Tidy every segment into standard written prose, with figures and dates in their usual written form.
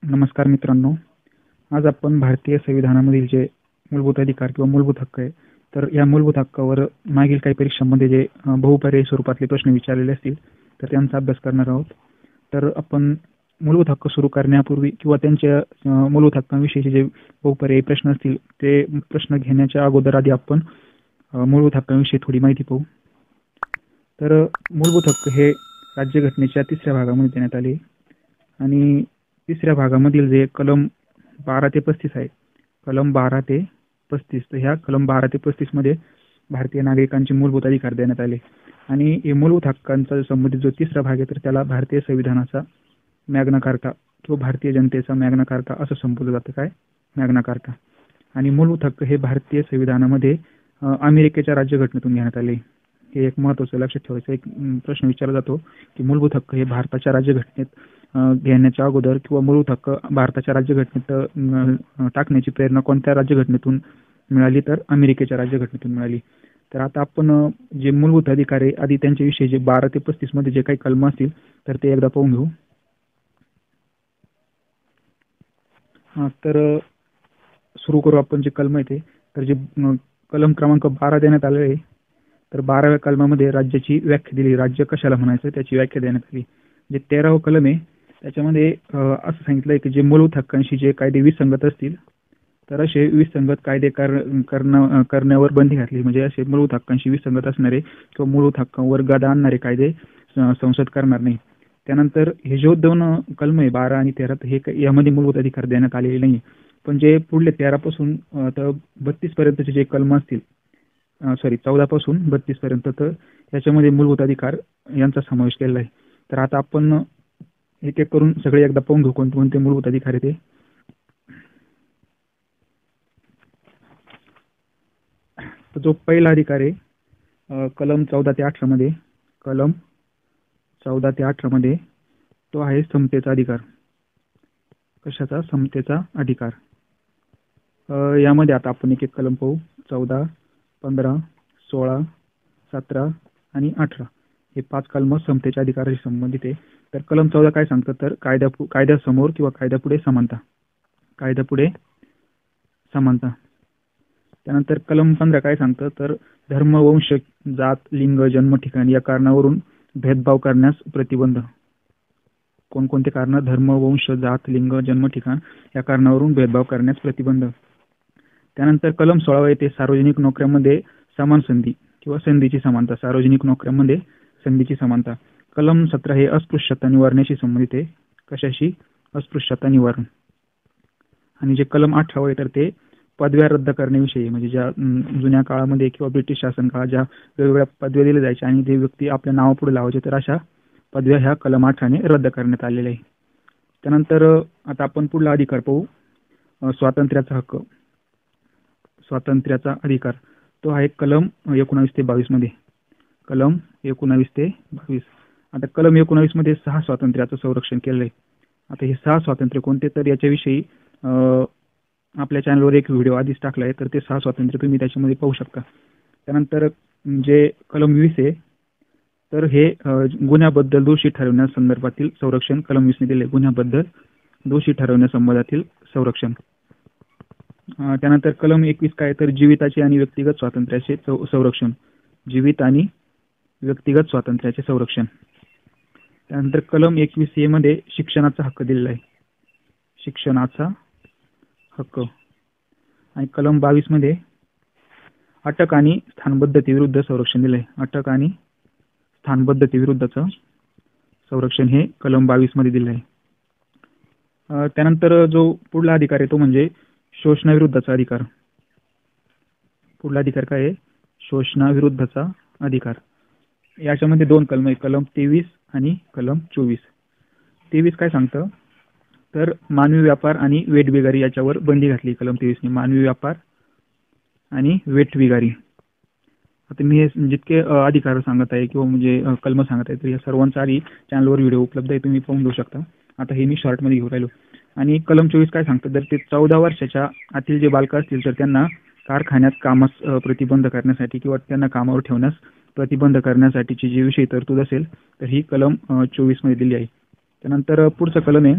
नमस्कार मित्रांनो. आज आपण भारतीय संविधानामधील जे मूलभूत अधिकार किंवा मूलभूत हक्क आहे, तर या मूलभूत हक्कावर मागील काही परीक्षांमध्ये जे बहुपर्यायी स्वरूपातले प्रश्न विचारलेले असतील, तर त्यांचा अभ्यास करणार आहोत. तर आपण मूलभूत हक्क सुरू करण्यापूर्वी किंवा त्यांच्या मूलभूत हक्कांविषयीचे जे बहुपर्यायी प्रश्न असतील, ते प्रश्न घेण्याच्या अगोदर आधी आपण मूलभूत हक्कांविषयी थोडी माहिती पाहू. तर मूलभूत हक्क हे राज्यघटनेच्या 3ऱ्या भागामध्ये देण्यात आले आणि 3ऱ्या भागामधील जे कलम 12 ते 35 आहे, कलम 12 ते 35, तर ह्या कलम 12 ते 35 मध्ये भारतीय नागरिकांचे मूलभूत अधिकार देण्यात आले आणि हे मूलभूत हक्कांचा संबंधित जो 3रा भाग आहे, तर त्याला भारतीय संविधानाचा मॅग्ना कार्टा किंवा भारतीय जनतेचा मॅग्ना कार्टा असं संबोधलं जातं. काय? Magna carta. आणि मूलभूत हक्क हे भारतीय संविधानामध्ये अमेरिकेच्या राज्यघटनेतून घेण्यात आले. हे एक महत्त्वाचं लक्षात ठेवायचं एक प्रश्न विचारला जातो की मूलभूत हक्क हे भारताच्या राज्यघटनेत घेण्याच्या अगोदर किंवा मूलभूत हक्क भारताच्या राज्यघटनेत टाकण्याची प्रेरणा कोणत्या राज्यघटनेतून मिळाली, तर अमेरिकेच्या राज्यघटनेतून मिळाली. तर आता आपण जे मूलभूत अधिकार आहे आधी त्यांच्याविषयी जे 12 ते 35 मध्ये जे काही कलम असतील, तर ते एकदा पाहून घेऊ. तर सुरू करू आपण जे कलम आहे ते. तर जे कलम क्रमांक 12 देण्यात आले आहे, तर 12व्या कलमामध्ये राज्याची व्याख्या दिली. राज्य कशाला म्हणायचं त्याची व्याख्या देण्यात आली. जे 13वं कलम आहे त्याच्यामध्ये असं सांगितलं आहे की जे मूलभूत हक्कांशी जे कायदे विसंगत असतील, तर असे विसंगत कायदे करण्यावर बंदी घातली. म्हणजे असे मूलभूत हक्कांशी विसंगत असणारे किंवा मूलभूत हक्कांवर गदा आणणारे कायदे संसद करणार नाही. त्यानंतर हे जो 2 कलम आहे 12 आणि 13, हे यामध्ये मूलभूत अधिकार देण्यात आलेले नाही. पण जे पुढले 13 पासून तर 32 पर्यंतचे जे कलम असतील, 14 पासून 32 पर्यंत, तर याच्यामध्ये मूलभूत अधिकार यांचा समावेश केलेला आहे. तर आता आपण एक एक करून सगळे एकदा पाहून घेऊ कोणते कोणते मूलभूत अधिकार आहे ते. तर जो पहिला अधिकार आहे कलम 14 ते 18 मध्ये, कलम 14 ते 18 मध्ये, तो आहे समतेचा अधिकार. कशाचा? समतेचा अधिकार. यामध्ये आता आपण एक एक कलम पाहू. 14, 15, 16, 17 आणि 18 हे 5 कलम समतेच्या अधिकाराशी संबंधित आहे. तर कलम 14 काय सांगतं, तर कायद्यासमोर किंवा कायद्यापुढे समानता. कायद्यापुढे समानता. त्यानंतर कलम 15 काय सांगतं, तर धर्म, वंश, जात, लिंग, जन्म ठिकाण या कारणावरून भेदभाव करण्यास प्रतिबंध. कोणकोणते कारण? धर्म, वंश, जात, लिंग, जन्म ठिकाण या कारणावरून भेदभाव करण्यास प्रतिबंध. त्यानंतर कलम 16 येते सार्वजनिक नोकऱ्यांमध्ये समान संधी किंवा संधीची समानता. सार्वजनिक नोकऱ्यांमध्ये संधीची समानता. कलम 17 हे अस्पृश्यता निवारणाशी संबंधित आहे. कशाशी? अस्पृश्यता निवारण. आणि जे कलम 18 आहे, तर ते पदव्या रद्द करण्याविषयी. म्हणजे ज्या जुन्या काळामध्ये किंवा ब्रिटिश शासन काळात ज्या वेगवेगळ्या पदव्या दिल्या जायच्या आणि जे व्यक्ती आपल्या नावापुढे लावायचे, तर अशा पदव्या ह्या कलम 18 ने रद्द करण्यात आलेल्या आहे. त्यानंतर आता आपण पुढला अधिकार पाहू. स्वातंत्र्याचा हक्क. स्वातंत्र्याचा अधिकार तो आहे कलम 19 ते 22 मध्ये. कलम 19 ते 22. आता कलम 19 मध्ये 6 स्वातंत्र्याचं संरक्षण केलं आहे. आता हे 6 स्वातंत्र्य कोणते, तर याच्याविषयी आपल्या चॅनलवर एक व्हिडिओ आधीच टाकला आहे, तर ते 6 स्वातंत्र्य तुम्ही त्याच्यामध्ये पाहू शकता. त्यानंतर जे कलम 20 आहे, तर हे गुन्ह्याबद्दल दोषी ठरवण्यासंदर्भातील संरक्षण कलम 20 ने दिले. गुन्ह्याबद्दल दोषी ठरवण्यासंबंधातील संरक्षण. त्यानंतर कलम 21 काय, तर जीविताचे आणि व्यक्तिगत स्वातंत्र्याचे संरक्षण. जीवित आणि व्यक्तिगत स्वातंत्र्याचे संरक्षण. त्यानंतर कलम 21 ए मध्ये शिक्षणाचा हक्क दिलेला आहे. शिक्षणाचा हक्क. आणि कलम 22 मध्ये अटक आणि स्थानबद्धतेविरुद्ध संरक्षण दिले. अटक आणि स्थानबद्धतेविरुद्धचं संरक्षण हे कलम 22 मध्ये दिले आहे. त्यानंतर जो पुढला अधिकार आहे तो म्हणजे शोषणाविरुद्धचा अधिकार. पुढला अधिकार काय आहे? शोषणाविरुद्धचा अधिकार. याच्यामध्ये 2 कलम आहे, कलम 23 आणि कलम 24. 23 काय सांगतं, तर मानवी व्यापार आणि वेठबिगारी याच्यावर बंदी घातली कलम 23 ने. मानवी व्यापार आणि वेठबिगारी. आता मी हे जितके अधिकार सांगत आहे किंवा म्हणजे कलम सांगत आहे, तर या सर्वांचा आधी चॅनलवर व्हिडिओ उपलब्ध आहे, तुम्ही पाहून घेऊ शकता. आता हे मी शॉर्टमध्ये घेऊन राहिलो. आणि कलम 24 काय सांगतं, तर ते 14 वर्षाच्या आतील जे बालकं असतील, तर त्यांना कारखान्यात कामास प्रतिबंध करण्यासाठी किंवा त्यांना कामावर ठेवण्यास प्रतिबंध करण्यासाठीची जी विषयी तरतूद असेल, तर ही कलम 24 मध्ये दिली आहे. त्यानंतर पुढचा कलम आहे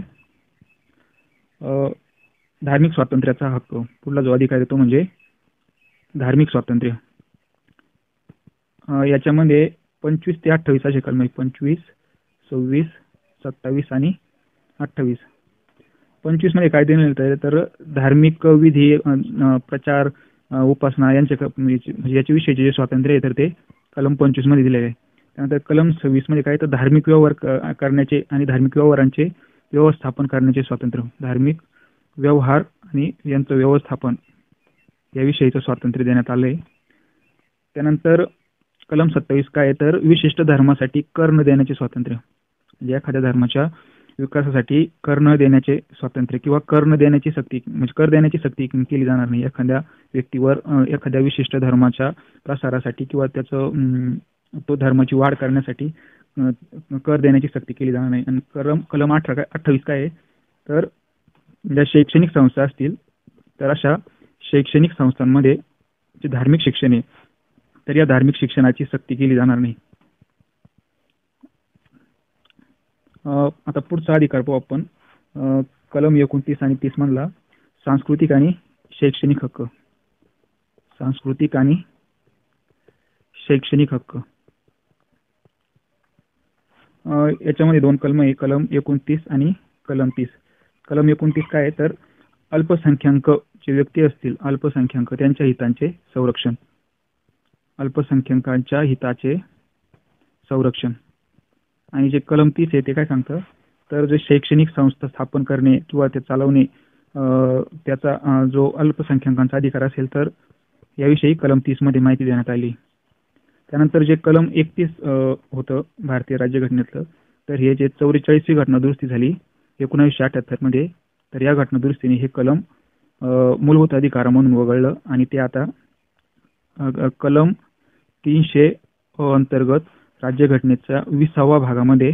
धार्मिक स्वातंत्र्याचा हक्क. पुढला जो अधिकार आहे तो म्हणजे धार्मिक स्वातंत्र्य. याच्यामध्ये 25 ते 28 असे कलम आहेत. 25, 26, 27 आणि 28. 25 मध्ये काय देण्यात आले तर धार्मिक विधी, प्रचार, उपासना म्हणजे याच्याविषयीचे जे स्वातंत्र्य आहे तर ते कलम 25 मध्ये दिलेले आहे. त्यानंतर कलम 26 मध्ये काय तर धार्मिक व्यवहार करण्याचे आणि धार्मिक व्यवहारांचे व्यवस्थापन करण्याचे स्वातंत्र्य. धार्मिक व्यवहार आणि यांचं व्यवस्थापन याविषयीचं स्वातंत्र्य देण्यात आलं आहे. त्यानंतर कलम 27 काय तर विशिष्ट धर्मासाठी कर न देण्याचे स्वातंत्र्य. म्हणजे एखाद्या धर्माच्या विकासासाठी कर न देण्याचे स्वातंत्र्य किंवा कर न देण्याची सक्ती, म्हणजे कर देण्याची सक्ती केली जाणार नाही एखाद्या व्यक्तीवर एखाद्या विशिष्ट धर्माच्या प्रसारासाठी किंवा त्याचं तो धर्माची वाढ करण्यासाठी कर देण्याची सक्ती केली जाणार नाही. आणि कलम 28 काय आहे तर ज्या शैक्षणिक संस्था असतील तर अशा शैक्षणिक संस्थांमध्ये जे धार्मिक शिक्षण आहे तर या धार्मिक शिक्षणाची सक्ती केली जाणार नाही. आता पुढचा अधिकार पाहू आपण. कलम 29 आणि 30 म्हणला सांस्कृतिक आणि शैक्षणिक हक्क. सांस्कृतिक आणि शैक्षणिक हक्क. याच्यामध्ये दोन कलम आहे, कलम 29 आणि कलम 30. कलम 29 काय आहे तर अल्पसंख्याक जे व्यक्ती असतील, अल्पसंख्याक त्यांच्या हितांचे संरक्षण. अल्पसंख्याकांच्या हिताचे संरक्षण. आणि जे कलम 30 आहे ते काय सांगतं तर जे शैक्षणिक संस्था स्थापन करणे किंवा ते चालवणे त्याचा जो अल्पसंख्याकांचा अधिकार असेल तर याविषयी कलम 30 मध्ये माहिती देण्यात आली. त्यानंतर जे कलम 31 होतं भारतीय राज्यघटनेतलं तर हे जे 44वी घटना दुरुस्ती झाली 1978 मध्ये, तर या घटना दुरुस्तीने हे कलम मूलभूत अधिकार म्हणून वगळलं आणि ते आता कलम 300 अंतर्गत राज्यघटनेच्या 20व्या भागामध्ये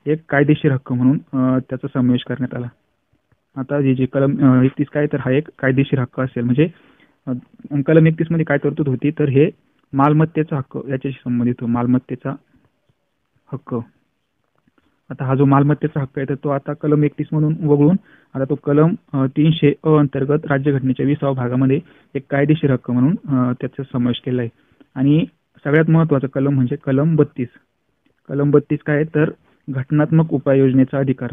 एक कायदेशीर हक्क म्हणून त्याचा समावेश करण्यात आला. आता जे कलम 31 काय तर हा एक कायदेशीर हक्क असेल. म्हणजे कलम 31 मध्ये काय तरतूद होती तर हे मालमत्तेचा हक्क याच्याशी संबंधित हो, मालमत्तेचा हक्क. आता हा जो मालमत्तेचा हक्क आहे तर तो आता कलम 31 म्हणून वगळून आता तो कलम 300 अंतर्गत राज्यघटनेच्या 20व्या भागामध्ये एक कायदेशीर हक्क म्हणून त्याचा समावेश केला आहे. आणि सगळ्यात महत्त्वाचा कलम म्हणजे कलम 32. कलम 32 काय आहे तर घटनात्मक उपाययोजनेचा अधिकार.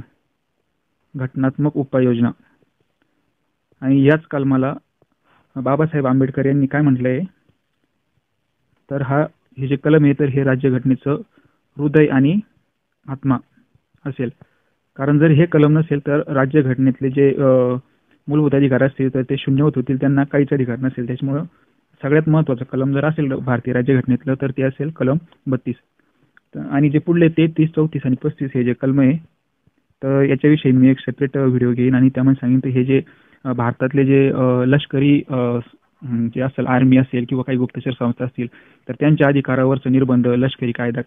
घटनात्मक उपाययोजना. आणि याच कलमाला बाबासाहेब आंबेडकर यांनी काय म्हटलं आहे तर हे जे कलम आहे तर हे राज्यघटनेचं हृदय आणि आत्मा असेल. कारण जर हे कलम नसेल तर राज्यघटनेतले जे मूलभूत अधिकार असतील तर ते शून्यवत होतील, त्यांना काहीच अधिकार नसेल. त्याच्यामुळं सगळ्यात महत्त्वाचं कलम जर असेल भारतीय राज्यघटनेतलं तर ते असेल कलम 32. आणि जे पुढले 33, 34 आणि 35 हे जे कलम आहे तर याच्याविषयी मी एक सेपरेट व्हिडिओ घेईन आणि त्यामध्ये सांगेन तर हे जे भारतातले जे लष्करी जे असेल, आर्मी असेल किंवा काही गुप्तचर संस्था असतील तर त्यांच्या अधिकारावरचं निर्बंध, लष्करी कायदा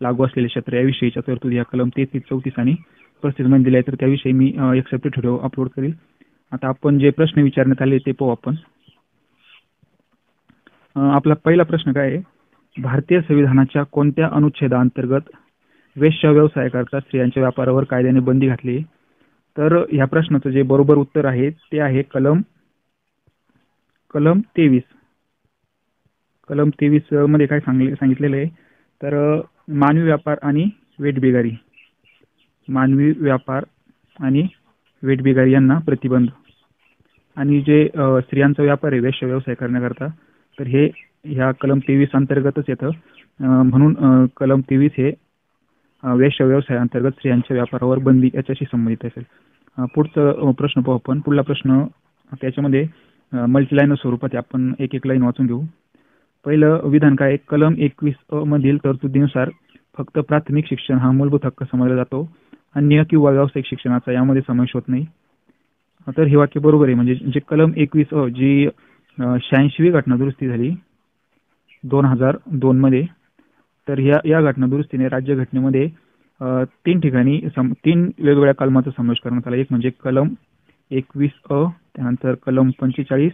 लागू असलेले क्षेत्र याविषयीच्या तरतुदी या कलम 33, 34 आणि 35 मध्ये दिल्या आहे. तर त्याविषयी मी एक सेपरेट व्हिडिओ अपलोड करेल. आता आपण जे प्रश्न विचारण्यात आले ते पाहू आपण. आपला पहिला प्रश्न काय आहे, भारतीय संविधानाच्या कोणत्या अनुच्छेदाअंतर्गत वेश्या व्यवसायाकरता स्त्रियांच्या व्यापारावर कायद्याने बंदी घातली? तर ह्या प्रश्नाचं जे बरोबर उत्तर आहे ते आहे कलम 23. कलम 23 मध्ये काय सांगितलेलं आहे तर मानवी व्यापार आणि वेठबिगारी. मानवी व्यापार आणि वेठबिगारी यांना प्रतिबंध. आणि जे स्त्रियांचा व्यापार आहे वेश्या व्यवसाय करण्याकरता तर हे ह्या कलम 23 अंतर्गतच येतं. म्हणून कलम 23 हे वेश्या व्यवसाय अंतर्गत स्त्रियांच्या व्यापारावर बंदी याच्याशी संबंधित असेल. पुढचा प्रश्न पाहू आपण. पुढला प्रश्न त्याच्यामध्ये मल्टीलाईन स्वरूपात आपण एक एक लाईन वाचून घेऊ. पहिलं विधान काय, कलम 21 मधील तरतुदीनुसार फक्त प्राथमिक शिक्षण हा मूलभूत हक्क समजला जातो, अन्य किंवा व्यावसायिक शिक्षणाचा यामध्ये समावेश होत नाही. तर हे वाक्य बरोबर आहे. म्हणजे जे कलम 21 जी 86वी घटना दुरुस्ती झाली 2002 मध्ये, तर या घटना दुरुस्तीने राज्यघटनेमध्ये 3 ठिकाणी 3 वेगवेगळ्या कलमाचा समावेश करण्यात आला. एक म्हणजे कलम 21 त्यानंतर कलम 45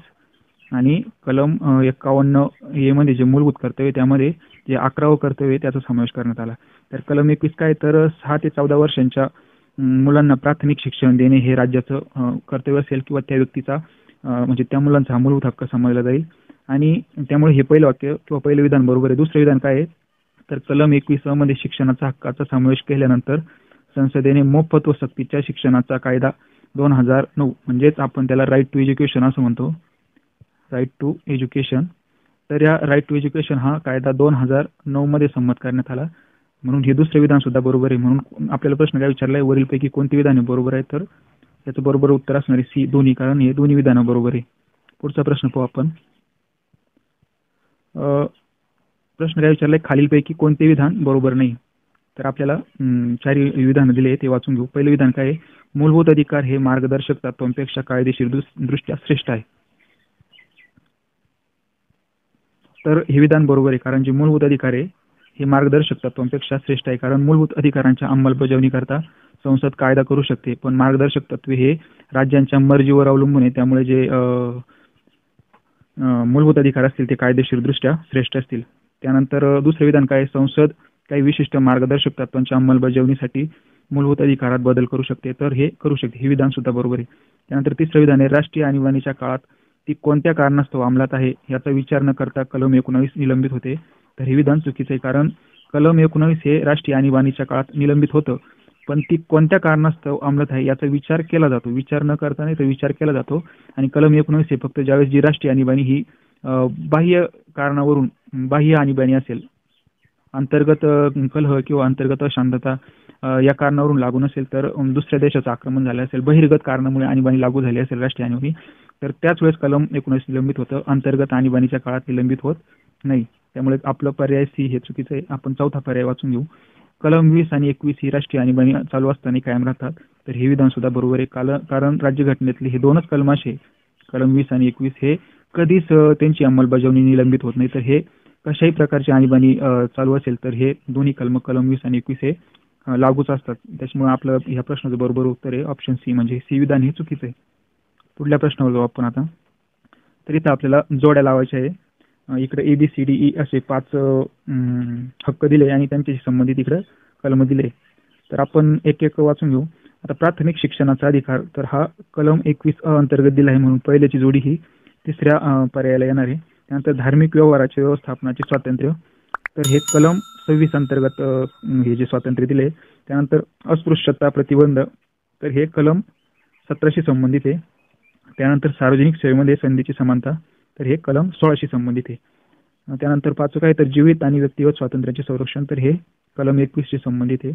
आणि कलम 51 मध्ये जे मूलभूत कर्तव्य त्यामध्ये जे 11वं कर्तव्य त्याचा समावेश करण्यात आला. तर कलम 21 काय तर 6 ते 14 वर्षांच्या मुलांना प्राथमिक शिक्षण देणे हे राज्याचं कर्तव्य असेल किंवा त्या व्यक्तीचा म्हणजे त्या मुलांचा मूलभूत हक्क समजला जाईल. आणि त्यामुळे हे पहिलं वाक्य किंवा पहिलं विधान बरोबर आहे. दुसरं विधान काय आहे तर कलम 21 मध्ये शिक्षणाचा हक्काचा समावेश केल्यानंतर संसदेने मोफत व सक्तीच्या शिक्षणाचा कायदा 2009 म्हणजेच आपण त्याला राईट टू एज्युकेशन असं म्हणतो, राईट टू एज्युकेशन. तर या राईट टू एज्युकेशन हा कायदा 2009 मध्ये संमत करण्यात आला. म्हणून हे दुसरे विधान सुद्धा बरोबर आहे. म्हणून आपल्याला प्रश्न काय विचारलाय वरीलपैकी कोणते विधान बरोबर आहे, तर त्याचं बरोबर उत्तर असणार आहे सी दोन्ही, कारण हे दोन्ही विधानं बरोबर आहे. पुढचा प्रश्न पाहू आपण. प्रश्न काय विचारलाय खालीलपैकी कोणते विधान बरोबर नाही. तर आपल्याला 4 विधान दिले ते वाचून घेऊ. पहिलं विधान काय आहे, मूलभूत अधिकार हे मार्गदर्शक तत्वांपेक्षा कायदेशीर दृष्ट्या श्रेष्ठ आहे. तर हे विधान बरोबर आहे, कारण जे मूलभूत अधिकार आहे हे मार्गदर्शक तत्वांपेक्षा श्रेष्ठ आहे. कारण मूलभूत अधिकारांच्या अंमलबजावणी करता संसद कायदा करू शकते, पण मार्गदर्शक तत्वे हे राज्यांच्या मर्जीवर अवलंबून आहे. त्यामुळे जे मूलभूत अधिकार असतील ते कायदेशीरदृष्ट्या श्रेष्ठ असतील. त्यानंतर दुसरे विधान काय, संसद काही विशिष्ट मार्गदर्शक तत्वांच्या अंमलबजावणीसाठी मूलभूत अधिकारात बदल करू शकते, तर हे करू शकते. हे विधान सुद्धा बरोबर आहे. त्यानंतर तिसरं विधान आहे, राष्ट्रीय आणीबाणीच्या काळात ती कोणत्या कारणास्तव अंमलात आहे याचा विचार न करता कलम 19 निलंबित होते. तर हे विधान चुकीचं आहे, कारण कलम 19 हे राष्ट्रीय आणीबाणीच्या काळात निलंबित होतं, पण ती कोणत्या कारणास्तव अंमलात आहे याचा विचार केला जातो. विचार न करता नाही तर विचार केला जातो. आणि कलम 19 हे फक्त ज्यावेळेस जी राष्ट्रीय आणीबाणी ही बाह्य कारणावरून बाह्य आणीबाणी असेल, अंतर्गत कलह किंवा अंतर्गत अशांतता या कारणावरून लागू नसेल, तर दुसऱ्या देशाचं आक्रमण झालं असेल, बहिर्गत कारणामुळे आणीबाणी लागू झाली असेल राष्ट्रीय आणीबाणी, तर त्याच वेळेस कलम 19 निलंबित होतं. अंतर्गत आणीबाणीच्या काळात निलंबित होत नाही. त्यामुळे आपलं पर्याय सी हे चुकीचं आहे. आपण चौथा पर्याय वाचून घेऊ. कलम 20 आणि 21 ही राष्ट्रीय आणीबाणी चालू असताना कायम राहतात. तर हे विधान सुद्धा बरोबर आहे, कारण राज्यघटनेतले हे दोनच कलम असे, कलम 20 आणि 21 हे कधीच त्यांची अंमलबजावणी निलंबित होत नाही. तर हे कशाही प्रकारची आणीबाणी चालू असेल तर हे दोन्ही कलम 20 आणि 21 हे लागूच असतात. त्याच्यामुळे आपलं ह्या प्रश्नाचं बरोबर उत्तर आहे ऑप्शन सी, म्हणजे सी विधान हे चुकीचं आहे. पुढल्या प्रश्नावर जाऊ आपण आता. तर इथं आपल्याला जोड्या लावायच्या आहे. इकडे ABCDE असे 5 हक्क दिले आणि त्यांच्याशी संबंधित इकडे कलम दिले. तर आपण एक एक वाचून घेऊ. आता प्राथमिक शिक्षणाचा अधिकार, तर हा कलम 21 अंतर्गत दिला आहे, म्हणून पहिल्याची जोडी ही तिसऱ्या पर्यायाला येणार आहे. त्यानंतर धार्मिक व्यवहाराचे व्यवस्थापनाचे स्वातंत्र्य, तर हे कलम 26 अंतर्गत हे जे स्वातंत्र्य दिले. त्यानंतर अस्पृश्यता प्रतिबंध, तर हे कलम 17शी संबंधित आहे. त्यानंतर सार्वजनिक सेवेमध्ये संधीची समानता, तर हे कलम 16शी संबंधित आहे. त्यानंतर 5 काय तर जीवित आणि व्यक्तिगत स्वातंत्र्याचे संरक्षण, तर हे कलम 21शी संबंधित आहे.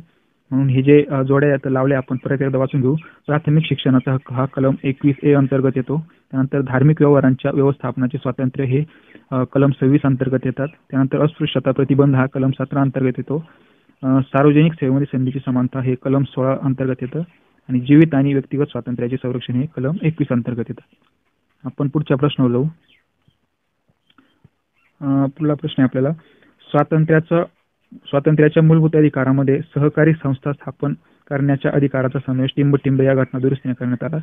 म्हणून हे जे जोड्या आता लावल्या आपण परत एकदा वाचून घेऊ. प्राथमिक शिक्षणाचा हक्क हा कलम 21A अंतर्गत येतो. त्यानंतर धार्मिक व्यवहारांच्या व्यवस्थापनाचे स्वातंत्र्य हे कलम 26 अंतर्गत येतात. त्यानंतर अस्पृश्यता प्रतिबंध हा कलम 17 अंतर्गत येतो. सार्वजनिक सेवेमध्ये संधीची समानता हे कलम 16 अंतर्गत येतं. आणि जीवित आणि व्यक्तिगत स्वातंत्र्याचे संरक्षण हे कलम 21 अंतर्गत येतं. आपण पुढच्या प्रश्नावर जाऊ. पुढला प्रश्न आहे आपल्याला, स्वातंत्र्याच्या मूलभूत अधिकारामध्ये सहकारी संस्था स्थापन करण्याच्या अधिकाराचा समावेश टिंब या घटना दुरुस्तीने करण्यात आला.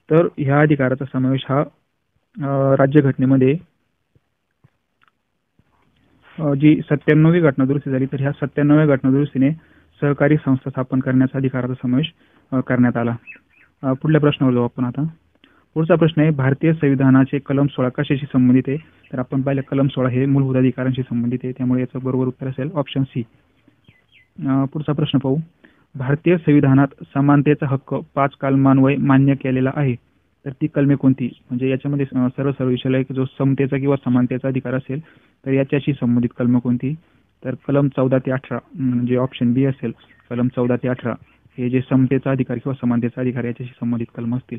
तर ह्या अधिकाराचा समावेश हा राज्यघटनेमध्ये जी 97वी घटना दुरुस्ती झाली, तर ह्या 97व्या घटना दुरुस्तीने सहकारी संस्था स्थापन करण्याचा अधिकाराचा समावेश करण्यात आला. पुढल्या प्रश्नावर जाऊ आपण आता. पुढचा प्रश्न आहे, भारतीय संविधानाचे कलम 16 कशाशी संबंधित आहे. तर आपण पाहिलं कलम 16 हे मूलभूत अधिकारांशी संबंधित आहे, त्यामुळे याचं बरोबर उत्तर असेल ऑप्शन सी. पुढचा प्रश्न पाहू. भारतीय संविधानात समानतेचा हक्क 5 कलमान्वये मान्य केलेला आहे, तर ती कलमे कोणती. म्हणजे याच्यामध्ये सरळ विषय आहे की जो समतेचा किंवा समानतेचा अधिकार असेल तर याच्याशी संबंधित कलम कोणती. तर कलम 14 ते 18 म्हणजे ऑप्शन बी असेल. कलम 14 ते 18 हे जे समतेचा अधिकार किंवा समानतेचा अधिकार याच्याशी संबंधित कलम असतील.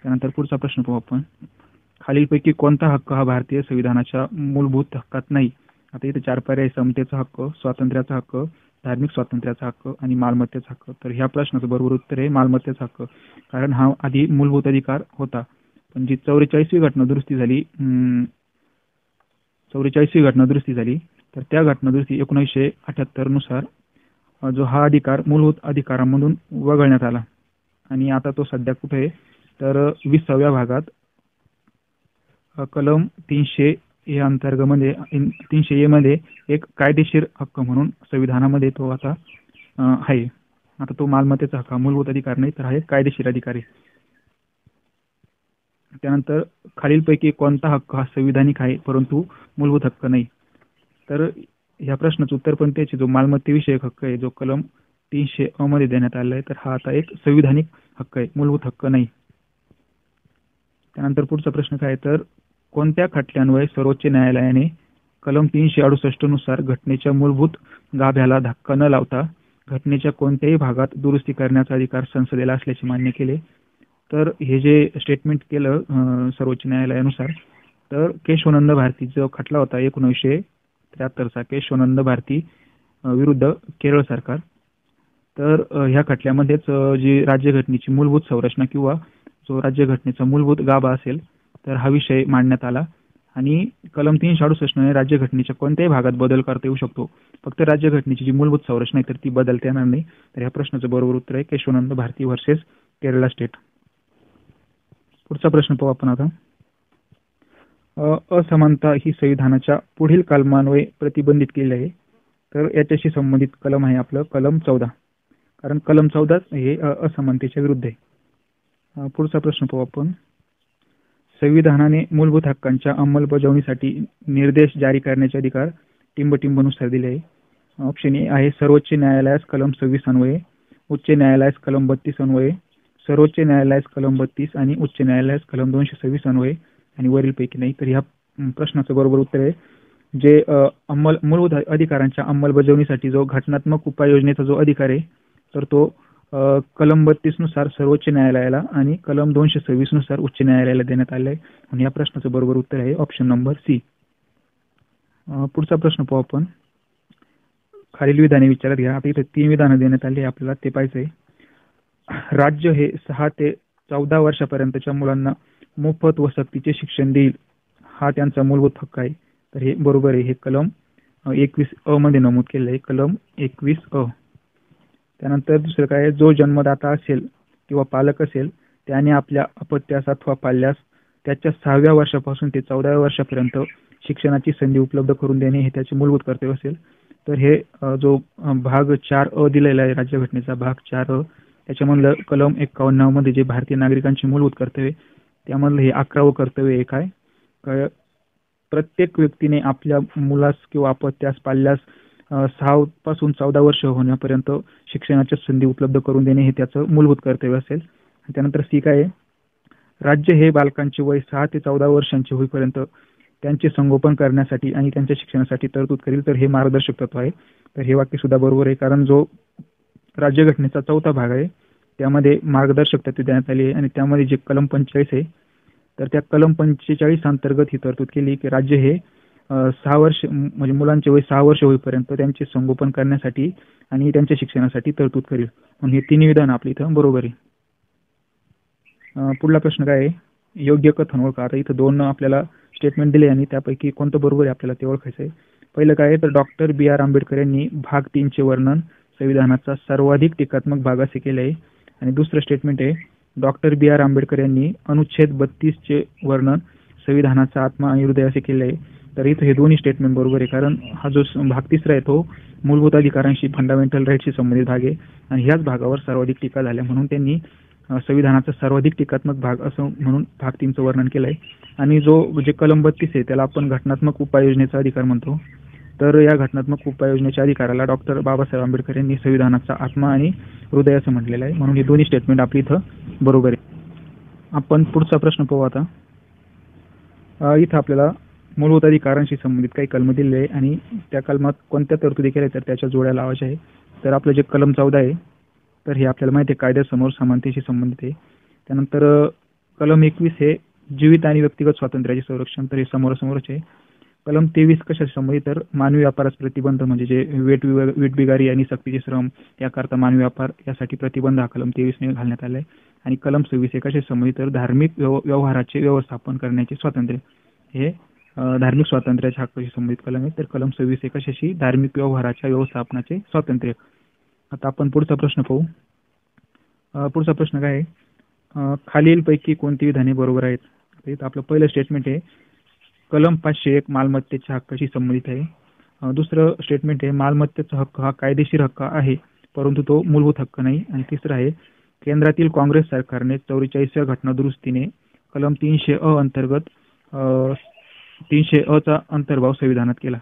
त्यानंतर पुढचा प्रश्न पाहू आपण. खालीलपैकी कोणता हक्क हा भारतीय संविधानाच्या मूलभूत हक्कात नाही. आता इथे 4 पर्याय, समतेचा हक्क, स्वातंत्र्याचा हक्क, धार्मिक स्वातंत्र्याचा हक्क आणि मालमत्तेचा हक्क. तर ह्या प्रश्नाचं बरोबर उत्तर आहे मालमत्तेचा हक्क, कारण हा आधी मूलभूत अधिकार होता. पण जी 44वी घटना दुरुस्ती झाली, 44वी घटना दुरुस्ती झाली, तर त्या घटना दुरुस्ती 1978 नुसार जो हा अधिकार मूलभूत अधिकारांमधून वगळण्यात आला आणि आता तो सध्या कुठे आहे तर 20व्या भागात कलम 300 या अंतर्गत 300A मध्ये एक कायदेशीर हक्क म्हणून संविधानामध्ये तो आता आहे. आता तो मालमत्तेचा हक्क हा मूलभूत अधिकार नाही, तर हा एक कायदेशीर अधिकार आहे. त्यानंतर खालीलपैकी कोणता हक्क हा संविधानिक आहे परंतु मूलभूत हक्क नाही? तर ह्या प्रश्नाचं उत्तर पण त्याचे जो मालमत्तेविषयक हक्क आहे, जो कलम 300 मध्ये देण्यात आलेला आहे, तर हा आता एक संविधानिक हक्क आहे, मूलभूत हक्क नाही. त्यानंतर पुढचा प्रश्न काय, तर कोणत्या खटल्यान्वये सर्वोच्च न्यायालयाने कलम 368 नुसार घटनेच्या मूलभूत गाभ्याला धक्का न लावता घटनेच्या कोणत्याही भागात दुरुस्ती करण्याचा अधिकार संसदेला असल्याचे मान्य केले? तर हे जे स्टेटमेंट केलं सर्वोच्च न्यायालयानुसार, तर केशवानंद भारती जो खटला होता 1973चा, केशवानंद भारती विरुद्ध केरळ सरकार, तर ह्या खटल्यामध्येच जी राज्यघटनेची मूलभूत संरचना किंवा जो राज्यघटनेचा मूलभूत गाभा असेल, तर हा विषय मांडण्यात आला. आणि कलम 368 ने राज्यघटनेच्या कोणत्याही भागात बदल करता येऊ शकतो, फक्त राज्यघटनेची जी मूलभूत संरचना आहे तर ती बदलता येणार नाही. तर ह्या प्रश्नाचं बरोबर उत्तर आहे केशवानंद भारती वर्सेस केरळ स्टेट. पुढचा प्रश्न पाहू आपण आता. असमानता ही संविधानाच्या पुढील कलमान्वये प्रतिबंधित केली आहे. तर याच्याशी संबंधित कलम आहे आपलं कलम 14, कारण कलम 14 हे असमानतेच्या विरुद्ध आहे. पुढचा प्रश्न पाहू आपण. संविधानाने मूलभूत हक्कांच्या अंमलबजावणीसाठी निर्देश जारी करण्याचे अधिकार टिंबटिंबनुसार दिले आहे. ऑप्शन ए आहे सर्वोच्च न्यायालयास कलम 26 अन्वये, उच्च न्यायालयास कलम 32 अन्वये, सर्वोच्च न्यायालयास कलम 32 आणि उच्च न्यायालयास कलम 226 अन्वये, आणि वरीलपैकी नाही. तर ह्या प्रश्नाचं बरोबर उत्तर आहे जे मूलभूत अधिकारांच्या अंमलबजावणीसाठी जो घटनात्मक उपाययोजनेचा जो अधिकार आहे, तर तो कलम 32 नुसार सर्वोच्च न्यायालयाला आणि कलम 226 नुसार उच्च न्यायालयाला देण्यात आले आहे. आणि या प्रश्नाचं बरोबर उत्तर आहे ऑप्शन नंबर सी. पुढचा प्रश्न पाहू आपण. खालील विधाने विचारात घ्या. आता इथे 3 विधानं देण्यात आली, आपल्याला ते पाहिजे. राज्य हे 6 ते 14 वर्षापर्यंतच्या मुलांना मोफत व सक्तीचे शिक्षण देईल, हा त्यांचा मूलभूत हक्क आहे. तर हे बरोबर आहे. हे कलम 21 मध्ये नमूद केलेलं आहे, कलम 21 त्यानंतर दुसरं काय, जो जन्मदाता असेल किंवा पालक असेल त्याने आपल्या अपत्यास अथवा पाल्यास त्याच्या 6व्या वर्षापासून ते 14व्या वर्षापर्यंत शिक्षणाची संधी उपलब्ध करून देणे हे त्याचे मूलभूत कर्तव्य असेल. तर हे जो भाग 4 दिलेला आहे राज्यघटनेचा भाग 4 त्याच्यामधलं कलम 51 मध्ये जे भारतीय नागरिकांची मूलभूत कर्तव्य, त्यामधलं हे 11वं कर्तव्य एक आहे. प्रत्येक व्यक्तीने आपल्या मुलास किंवा अपत्यास पाल्यास 6 पासून 14 वर्ष होण्यापर्यंत शिक्षणाच्या संधी उपलब्ध करून देणे हे त्याचं मूलभूत कर्तव्य असेल. त्यानंतर सी काय आहे, राज्य हे बालकांचे वय 6 ते 14 वर्षांचे होईपर्यंत त्यांचे संगोपन करण्यासाठी आणि त्यांच्या शिक्षणासाठी तरतूद करील. तर हे मार्गदर्शक तत्व आहे. तर हे वाक्य सुद्धा बरोबर आहे, कारण जो राज्यघटनेचा 4था भाग आहे त्यामध्ये मार्गदर्शक तत्वे देण्यात आली आहे आणि त्यामध्ये जे कलम 45 आहे, तर त्या कलम 45 अंतर्गत ही तरतूद केली की राज्य हे 6 वर्ष म्हणजे मुलांचे वय 6 वर्ष होईपर्यंत त्यांचे संगोपन करण्यासाठी आणि त्यांच्या शिक्षणासाठी तरतूद करेल. म्हणून हे 3 विधान आपल्या इथं बरोबर आहे. पुढला प्रश्न काय आहे, योग्य कथन ओळखा. आता इथं 2 आपल्याला स्टेटमेंट दिले आणि त्यापैकी कोणतं बरोबर आहे आपल्याला ते ओळखायचं आहे. पहिलं काय आहे, तर डॉक्टर B.R. आंबेडकर यांनी भाग 3 चे वर्णन संविधानाचा सर्वाधिक टीकात्मक भाग असे केले आहे. आणि दुसरं स्टेटमेंट आहे, डॉक्टर B.R. आंबेडकर यांनी अनुच्छेद 32 चे वर्णन संविधानाचा आत्मा आणि हृदय असे केले आहे. तर इथं हे दोन्ही स्टेटमेंट बरोबर आहे, कारण हा जो भाग 3 आहे तो मूलभूत अधिकारांशी फंडामेंटल राईटशी संबंधित भाग आहे आणि ह्याच भागावर सर्वाधिक टीका झाल्या म्हणून त्यांनी संविधानाचा सर्वाधिक टीकात्मक भाग असं म्हणून भाग 3 चं वर्णन केलं आहे. आणि जो जे कलम 32 आहे त्याला आपण घटनात्मक उपाययोजनेचा अधिकार म्हणतो. तर या घटनात्मक उपाययोजनेच्या अधिकाराला डॉक्टर बाबासाहेब आंबेडकर यांनी संविधानाचा आत्मा आणि हृदय असं म्हटलेलं आहे. म्हणून हे दोन्ही स्टेटमेंट आपली इथं बरोबर आहे. आपण पुढचा प्रश्न पाहू आता. इथं आपल्याला मूलभूत अधिकारांशी संबंधित काही कलम दिलेले आहे आणि त्या कलमात कोणत्या तरतुदी केल्या तर त्याच्या जोड्या लावायच्या आहे. तर आपलं जे कलम 14 आहे तर हे आपल्याला माहिती आहे कायद्यासमोर समानतेशी संबंधित आहे. त्यानंतर कलम 21 हे जीवित आणि व्यक्तिगत स्वातंत्र्याचे संरक्षण, तर हे समोरासमोरच आहे. कलम 23 कशाशी संबंधित, तर मानवी व्यापारास प्रतिबंध म्हणजे जे वेठबिगारी आणि सक्तीचे श्रम याकरता मानवी व्यापार यासाठी प्रतिबंध हा कलम 23 ने घालण्यात आला आहे. आणि कलम 26 हे कशाशी संबंधित, तर धार्मिक व्यवहाराचे व्यवस्थापन करण्याचे स्वातंत्र्य, हे धार्मिक स्वातंत्र्याच्या हक्काशी संबंधित कलम आहे. तर कलम 26 हे कशाशी, धार्मिक व्यवहाराच्या व्यवस्थापनाचे स्वातंत्र्य. आता आपण पुढचा प्रश्न पाहू. पुढचा प्रश्न काय आहे, खालीलपैकी कोणती विधाने बरोबर आहेत. इथं आपलं पहिलं स्टेटमेंट आहे कलम 501 मालमत्तेच्या हक्काशी संबंधित आहे. दुसरं स्टेटमेंट आहे मालमत्तेचा हक्क हा कायदेशीर हक्क आहे परंतु तो मूलभूत हक्क नाही. आणि तिसरं आहे, केंद्रातील काँग्रेस सरकारने 44व्या घटना दुरुस्तीने कलम 300 अंतर्गत 300 चा अंतर्भाव संविधानात केला.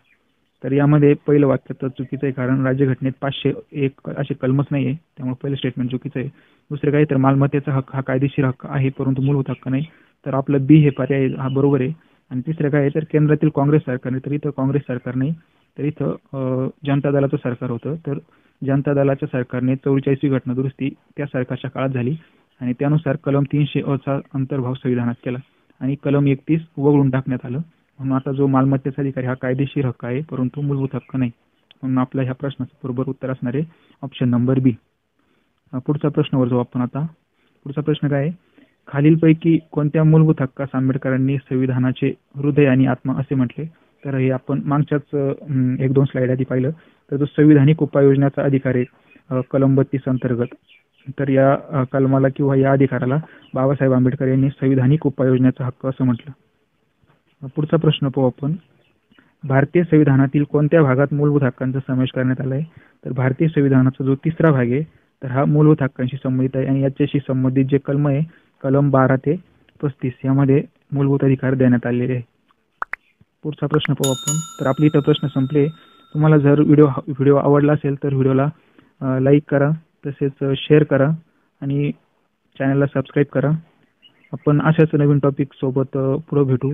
तर यामध्ये पहिलं वाक्य तर चुकीचं आहे, कारण राज्यघटनेत 501 असे कलमच नाही आहे, त्यामुळे पहिलं स्टेटमेंट चुकीचं आहे. दुसरं काय, तर मालमत्तेचा हक्क हा कायदेशीर हक्क आहे परंतु मूलभूत हक्क नाही, तर आपलं बी हे पर्याय हा बरोबर आहे. आणि तिसरं काय आहे, तर केंद्रातील काँग्रेस सरकारने, तर इथं काँग्रेस सरकार नाही, तर इथं जनता दलाचं सरकार होतं. तर जनता दलाच्या सरकारने 44वी घटना दुरुस्ती त्या सरकारच्या काळात झाली आणि त्यानुसार कलम 300 चा अंतर्भाव संविधानात केला आणि कलम 31 वगळून टाकण्यात आलं. म्हणून आता जो मालमत्तेचा अधिकार हा कायदेशीर हक्क आहे परंतु मूलभूत हक्क नाही. म्हणून आपल्या ह्या प्रश्नाचं बरोबर उत्तर असणार आहे ऑप्शन नंबर बी. पुढचा प्रश्नावर जाऊ आपण आता. पुढचा प्रश्न काय आहे, खालीलपैकी कोणत्या मूलभूत हक्कास आंबेडकरांनी संविधानाचे हृदय आणि आत्मा असे म्हटले? तर हे आपण मागच्याच 1-2 स्लाइड आधी पाहिलं. तर जो संविधानिक उपाययोजनाचा अधिकार आहे कलम 32 अंतर्गत, तर या कलमाला किंवा या अधिकाराला बाबासाहेब आंबेडकर यांनी संविधानिक उपाययोजनेचा हक्क असं म्हटलं. पुढचा प्रश्न पाहू आपण. भारतीय संविधानातील कोणत्या भागात मूलभूत हक्कांचा समावेश करण्यात आला आहे? तर भारतीय संविधानाचा जो 3रा भाग आहे तर हा मूलभूत हक्कांशी संबंधित आहे आणि याच्याशी संबंधित जे कलम आहे कलम 12 ते 35 यामध्ये मूलभूत अधिकार देण्यात आलेले आहे. पुढचा प्रश्न पाहू आपण. तर आपले इथं प्रश्न संपले. तुम्हाला जर व्हिडिओ आवडला असेल तर व्हिडिओला लाईक करा, तसेच शेअर करा आणि चॅनलला सबस्क्राईब करा. आपण अशाच नवीन टॉपिक सोबत पुढे भेटू.